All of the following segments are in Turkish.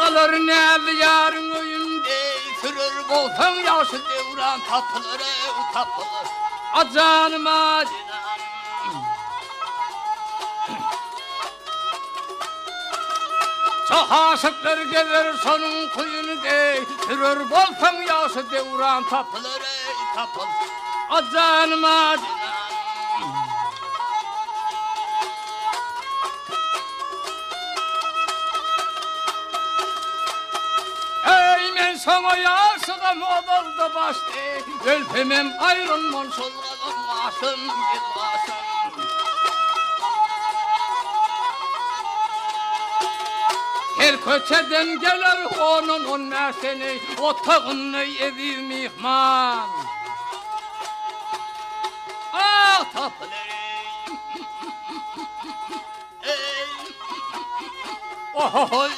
Tapılır ne yarın oyunda sürür bolsan yaşı devran tapılır tapılır acanıma dinan. Çok aşıklar gelir sonun kuyunu dey sürür bolsan yaşı devran tapılır tapılır acanıma dinan. Sana yaşıdım obalda başlı Ölpemem ayrılman solgalım başım git başım. Her köçeden gelir onun merseni Otağını evi mihman. Ah tapılarım Ohohoy.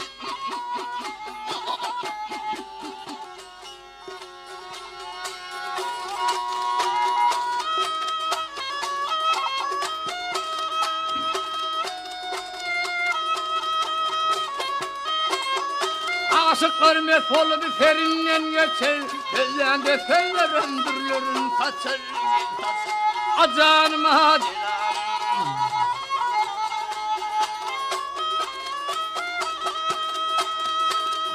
Aşıklar mefolu bir ferinden geçer Fellende feller öndürülürün kaçar acanıma dilan.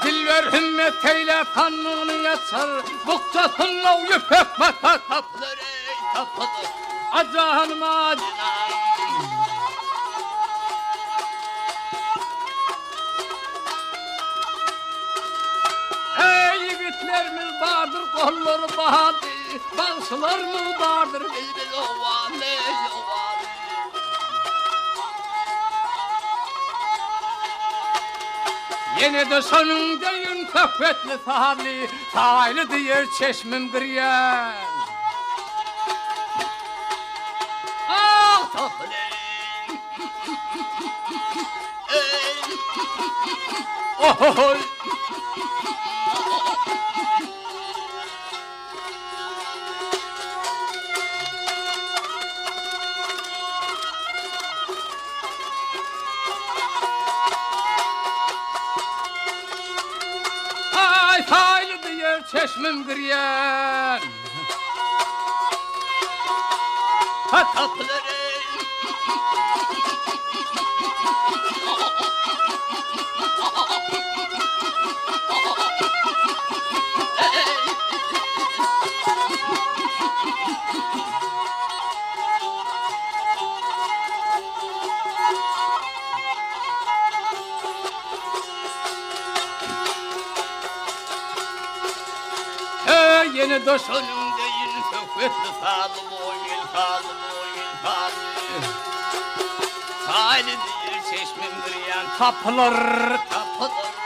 Dilver himmet eyle kanını yatsar Bukçasınla yüpek mata tapılır tapılır acanıma dilan. Yiğitlerimiz vardır, kolları bahadır, bazılarımız vardır, bilbil ovane, ovane. Yine de sonunda yün kafetli sahali, sahili diyer çeşmim gıryen. Ah tahlim, ohohoy. Çeşmim gıryen ha tapılarım yine de sonun değil sökvetli sağlı boyun sağlı boyun sağlı sahili değil çeşmin gıryan tapılır tapılır.